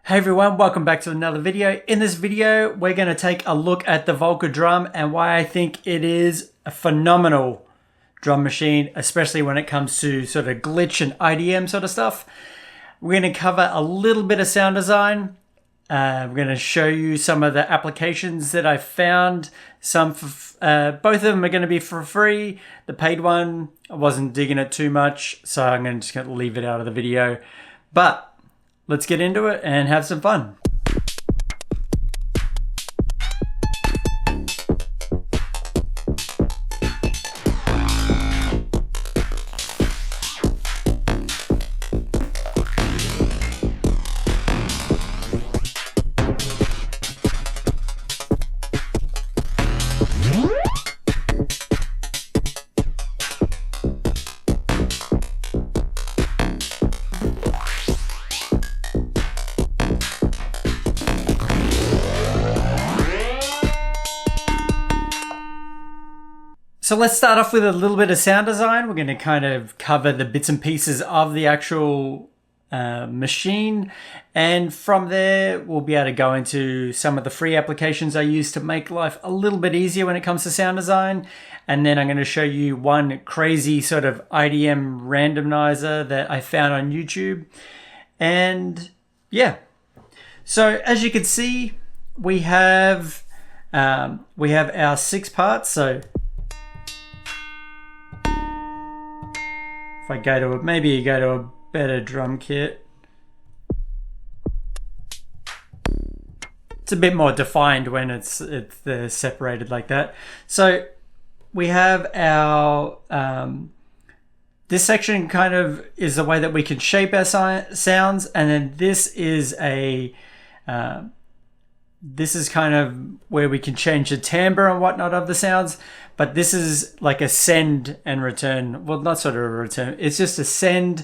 Hey everyone, welcome back to another video. In this video, we're going to take a look at the Volca drum and why I think it is a phenomenal drum machine, especially when it comes to sort of glitch and IDM sort of stuff. We're going to cover a little bit of sound design. We're going to show you some of the applications that I found. Both of them are going to be for free. The paid one, I wasn't digging it too much, so I'm just going to leave it out of the video. But let's get into it and have some fun. So let's start off with a little bit of sound design. We're going to kind of cover the bits and pieces of the actual machine. And from there, we'll be able to go into some of the free applications I use to make life a little bit easier when it comes to sound design. And then I'm going to show you one crazy sort of IDM randomizer that I found on YouTube. And yeah, so as you can see, we have our 6 parts. So if I go to maybe go to a better drum kit, it's a bit more defined when they're separated like that. So we have our this section kind of is the way that we can shape our sounds, and then this is this is kind of where we can change the timbre and whatnot of the sounds. But this is like a send and return. Well, not sort of a return. It's just a send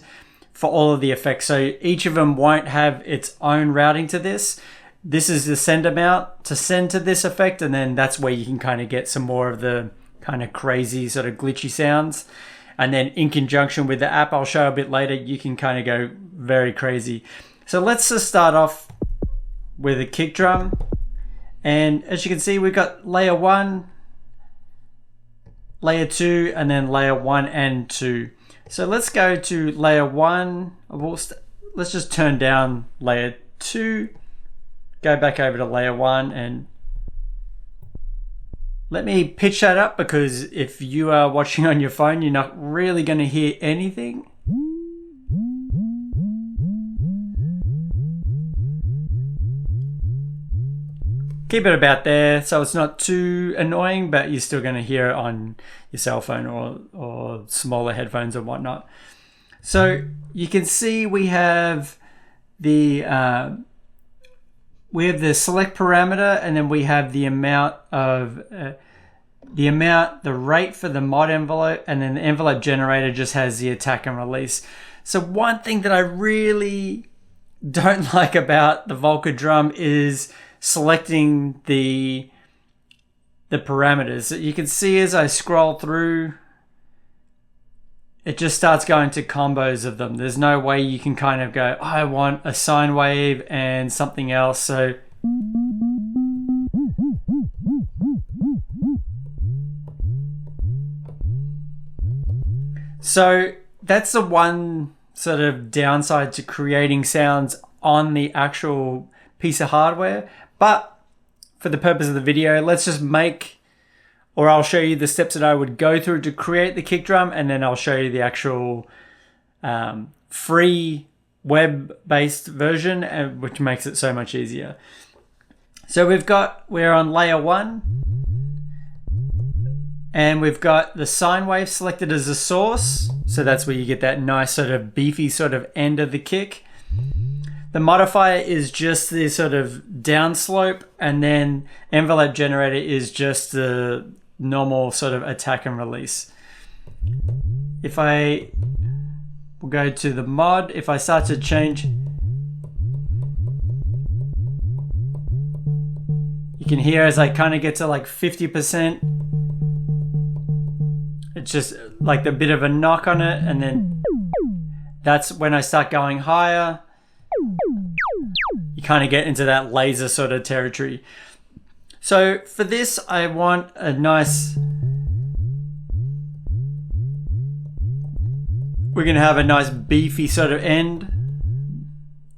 for all of the effects. So each of them won't have its own routing to this. This is the send amount to send to this effect. And then that's where you can kind of get some more of the kind of crazy sort of glitchy sounds. And then in conjunction with the app I'll show a bit later, you can kind of go very crazy. So let's just start off with a kick drum. And as you can see, we've got layer 1, layer 2, and then layer 1 and 2. So let's go to layer 1. Let's just turn down layer 2, go back over to layer 1, and let me pitch that up, because if you are watching on your phone, you're not really going to hear anything. Keep it about there so it's not too annoying, but you're still going to hear it on your cell phone or smaller headphones and whatnot. So you can see we have the select parameter, and then we have the amount of the rate for the mod envelope, and then the envelope generator just has the attack and release. So one thing that I really don't like about the Volca drum is selecting the parameters. You can see as I scroll through, it just starts going to combos of them. There's no way you can kind of go, oh, I want a sine wave and something else. So that's the one sort of downside to creating sounds on the actual piece of hardware. But for the purpose of the video, let's just I'll show you the steps that I would go through to create the kick drum, and then I'll show you the actual free web-based version, which makes it so much easier. So we're on layer 1, and we've got the sine wave selected as a source. So that's where you get that nice sort of beefy sort of end of the kick. The modifier is just the sort of downslope, and then envelope generator is just the normal sort of attack and release. If I will go to the mod, if I start to change, you can hear as I kind of get to like 50%, it's just like a bit of a knock on it, and then that's when I start going higher. you kind of get into that laser sort of territory. So for this, I want a nice, we're going to have a nice beefy sort of end.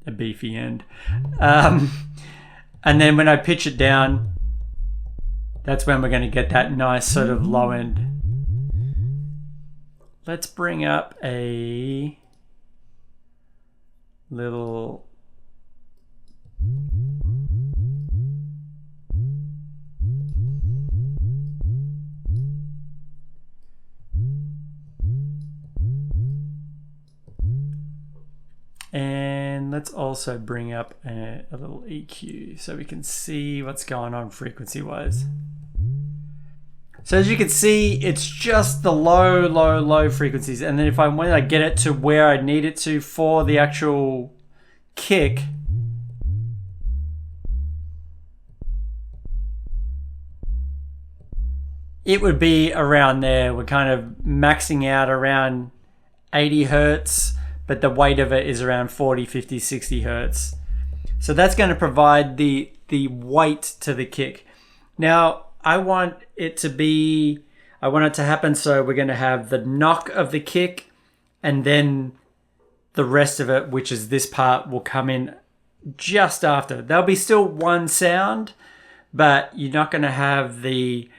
A beefy end. And then when I pitch it down, that's when we're going to get that nice sort of low end. Let's bring up a little... And let's also bring up a little EQ so we can see what's going on frequency wise. So as you can see, it's just the low frequencies. And then when I get it to where I need it to for the actual kick, it would be around there. We're kind of maxing out around 80 Hertz. But the weight of it is around 40, 50, 60 Hertz. So that's going to provide the weight to the kick. Now, I want it to happen so we're going to have the knock of the kick, and then the rest of it, which is this part, will come in just after. There'll be still one sound, but you're not going to have the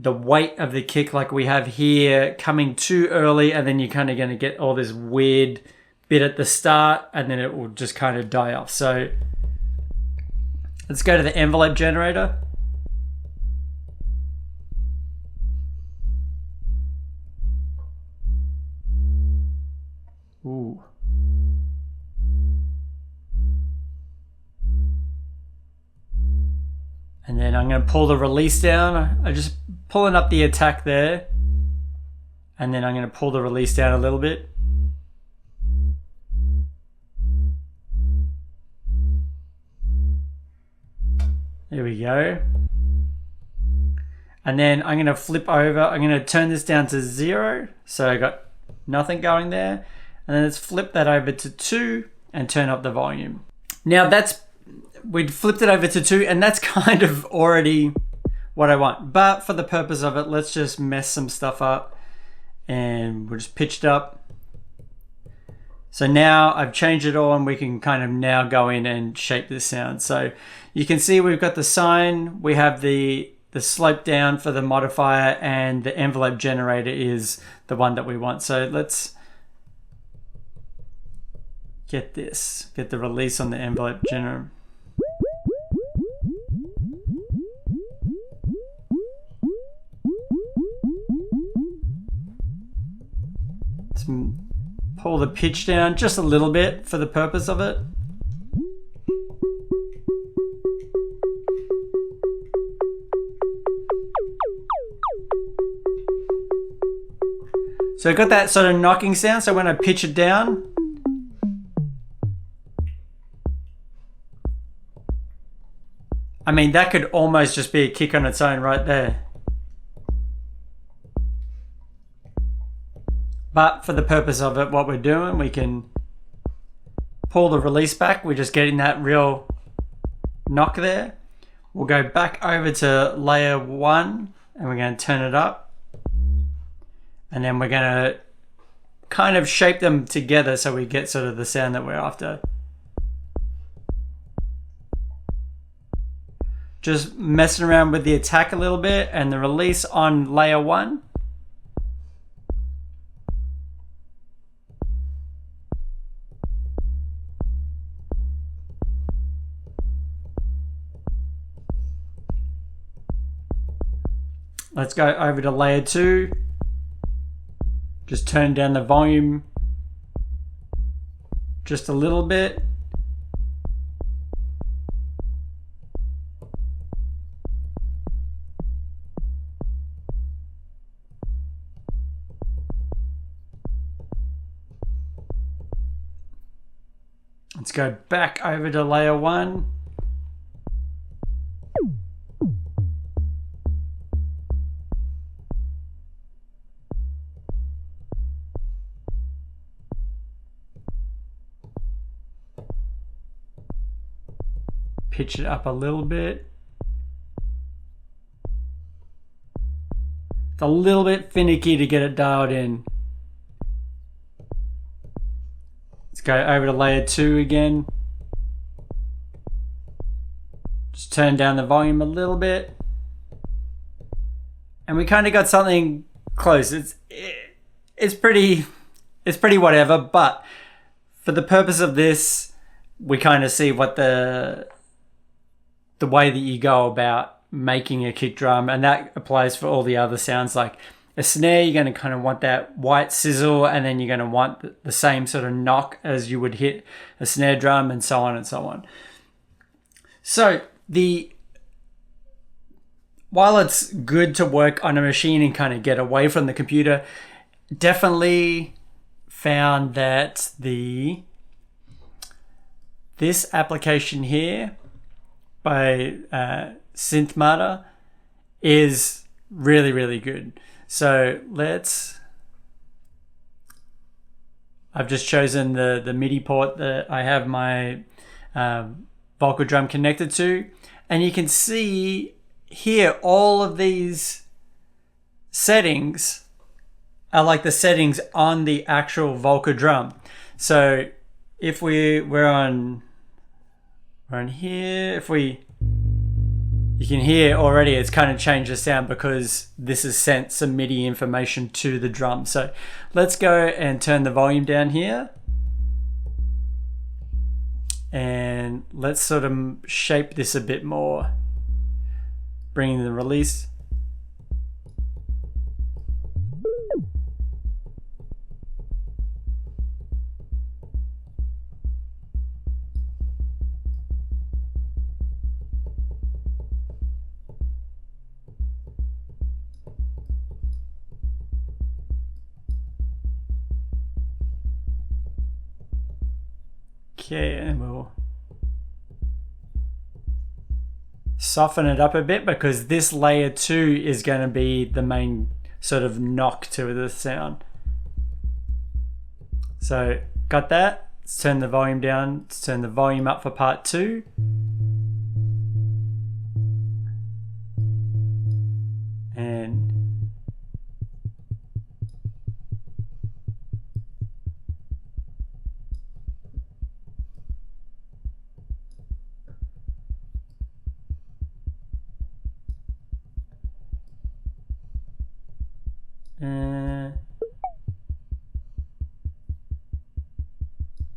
weight of the kick like we have here coming too early, and then you're kind of going to get all this weird bit at the start, and then it will just kind of die off. So let's go to the envelope generator. Ooh. And then I'm going to pull the release down. I just pulling up the attack there. And then I'm going to pull the release down a little bit. There we go. And then I'm going to flip over. I'm going to turn this down to 0. So I got nothing going there. And then let's flip that over to 2 and turn up the volume. Now we'd flipped it over to 2, and that's kind of already what I want. But for the purpose of it, let's just mess some stuff up, and we'll just pitch it up. So now I've changed it all, and we can kind of now go in and shape this sound. So you can see we've got the sine, we have the slope down for the modifier, and the envelope generator is the one that we want. So let's get the release on the envelope generator. Let's pull the pitch down just a little bit for the purpose of it. So I got that sort of knocking sound, so when I pitch it down, I mean, that could almost just be a kick on its own right there. But for the purpose of it, what we're doing, we can pull the release back. We're just getting that real knock there. We'll go back over to layer 1, and we're going to turn it up. And then we're going to kind of shape them together so we get sort of the sound that we're after. Just messing around with the attack a little bit and the release on layer 1. Let's go over to layer 2. Just turn down the volume just a little bit. Let's go back over to layer 1. pitch it up a little bit. It's a little bit finicky to get it dialed in. Let's go over to layer 2 again. Just turn down the volume a little bit. And we kind of got something close. It's pretty whatever, but for the purpose of this, we kind of see what the way that you go about making a kick drum, and that applies for all the other sounds. Like a snare, you're going to kind of want that white sizzle, and then you're going to want the same sort of knock as you would hit a snare drum, and so on and so on. So while it's good to work on a machine and kind of get away from the computer, definitely found that this application here by Synthmata is really, really good. So I've just chosen the MIDI port that I have my Volca drum connected to, and you can see here all of these settings are like the settings on the actual Volca drum. So if we're on here, you can hear already it's kind of changed the sound because this has sent some MIDI information to the drum. So let's go and turn the volume down here. And let's sort of shape this a bit more. Bringing the release. Okay, and we'll soften it up a bit because this layer 2 is going to be the main sort of knock to the sound. So got that. Let's turn the volume down. Let's turn the volume up for part 2. And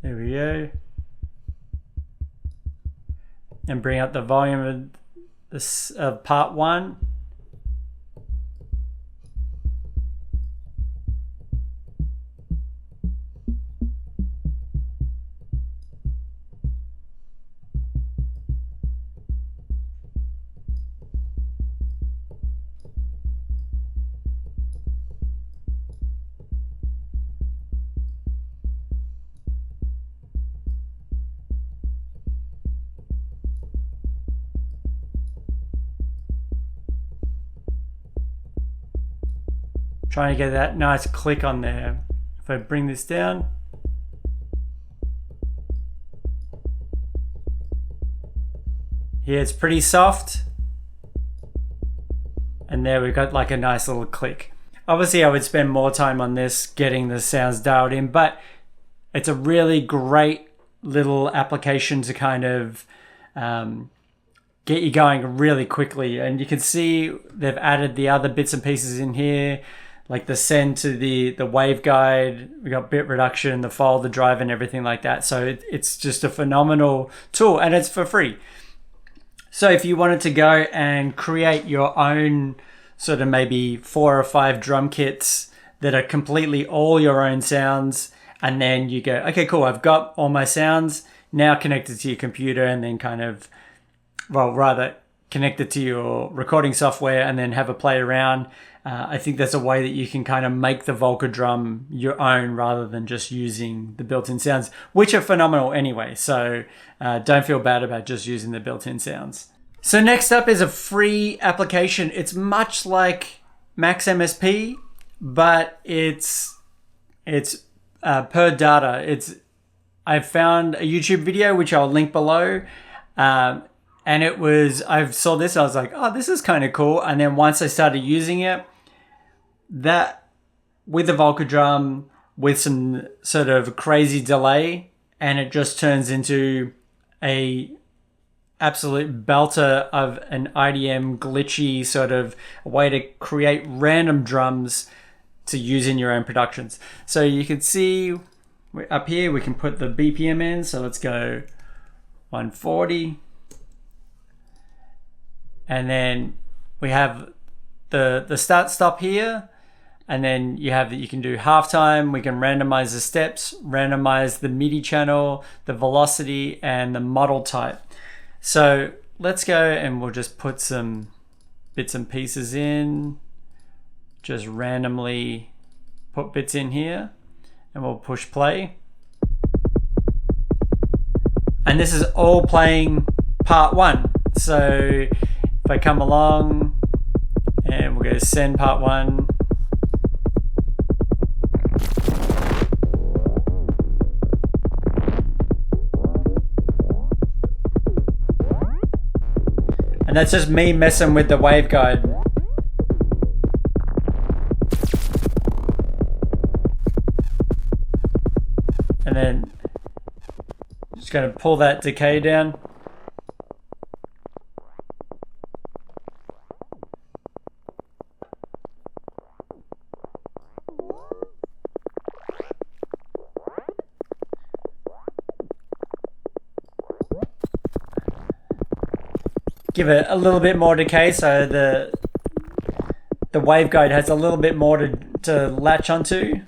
there we go. And bring up the volume of this part 1. Trying to get that nice click on there. If I bring this down. Here it's pretty soft. And there we've got like a nice little click. Obviously I would spend more time on this getting the sounds dialed in, but it's a really great little application to kind of get you going really quickly. And you can see they've added the other bits and pieces in here, like the send to the waveguide. We got bit reduction, the fold, the drive, and everything like that. So it's just a phenomenal tool, and it's for free. So if you wanted to go and create your own sort of maybe 4 or 5 drum kits that are completely all your own sounds, and then you go, okay, cool, I've got all my sounds now connected to your computer, and then kind of, well, rather connected to your recording software and then have a play around. I think that's a way that you can kind of make the Volca drum your own rather than just using the built-in sounds, which are phenomenal anyway. So don't feel bad about just using the built-in sounds. So next up is a free application. It's much like Max MSP, but it's Purr Data. I found a YouTube video, which I'll link below. And I saw this, I was like, oh, this is kind of cool. And then once I started using it, that with the Volca drum, with some sort of crazy delay, and it just turns into a absolute belter of an IDM glitchy sort of way to create random drums to use in your own productions. So you can see up here, we can put the BPM in. So let's go 140. And then we have the start stop here. And then you have that you can do halftime. We can randomize the steps, randomize the MIDI channel, the velocity, and the model type. So let's go and we'll just put some bits and pieces in. Just randomly put bits in here and we'll push play. And this is all playing part 1. So if I come along and we'll go send part 1. And that's just me messing with the waveguide. And then just going to pull that decay down. Give it a little bit more decay so the waveguide has a little bit more to latch onto.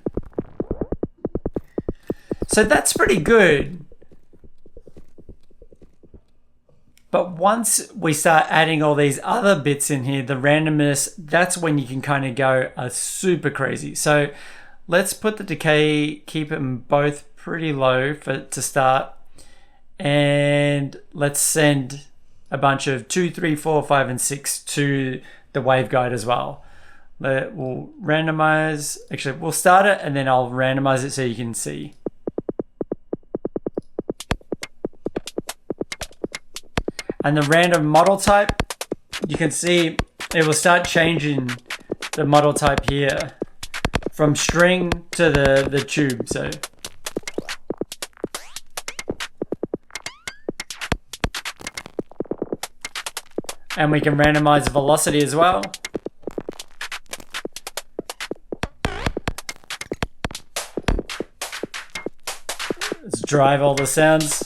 So that's pretty good. But once we start adding all these other bits in here, the randomness, that's when you can kind of go super crazy. So let's put the decay, keep them both pretty low to start. And let's send a bunch of 2, 3, 4, 5, and 6 to the waveguide as well. We'll randomize. Actually, we'll start it and then I'll randomize it so you can see. And the random model type, you can see it will start changing the model type here from string to the tube. So and we can randomize the velocity as well. Let's drive all the sounds.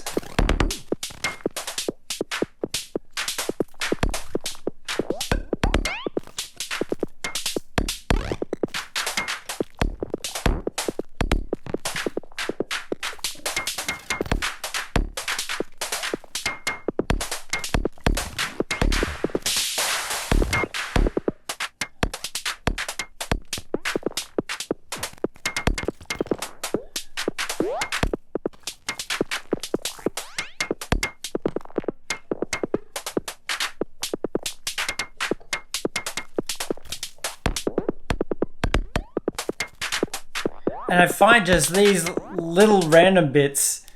And I find just these little random bits,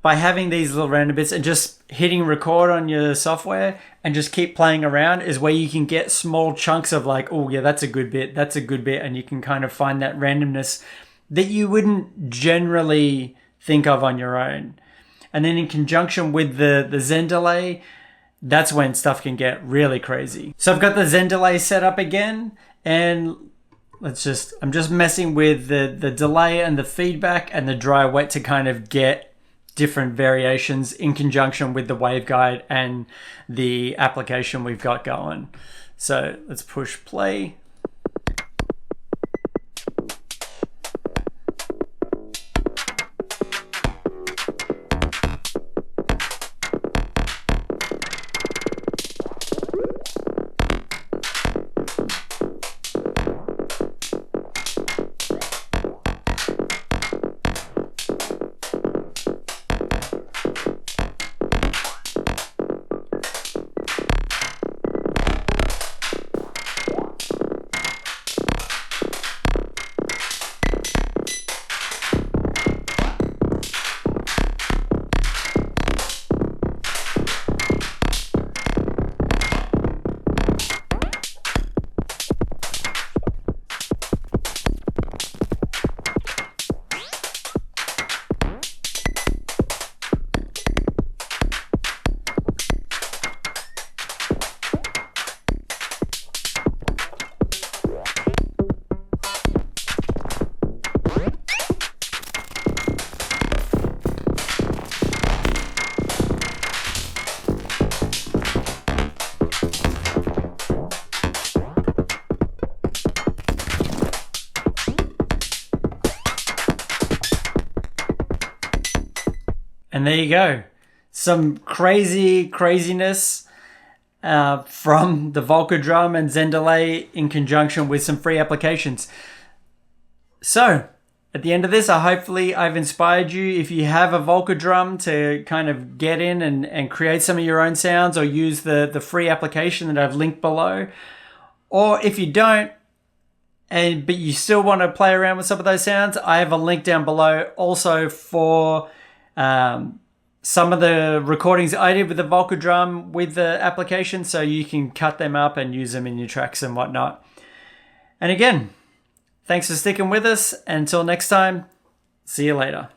by having these little random bits and just hitting record on your software and just keep playing around, is where you can get small chunks of like, oh yeah, that's a good bit, that's a good bit. And you can kind of find that randomness that you wouldn't generally think of on your own. And then in conjunction with the Zen delay, that's when stuff can get really crazy. So I've got the Zen delay set up again, and I'm just messing with the delay and the feedback and the dry wet to kind of get different variations in conjunction with the waveguide and the application we've got going. So let's push play. And there you go. Some craziness from the Volca drum and Zen delay in conjunction with some free applications. So, at the end of this, hopefully I've inspired you. If you have a Volca drum, to kind of get in and create some of your own sounds, or use the free application that I've linked below. Or if you don't, but you still want to play around with some of those sounds, I have a link down below also for some of the recordings I did with the Volca drum with the application, so you can cut them up and use them in your tracks and whatnot. And again, thanks for sticking with us. Until next time, see you later.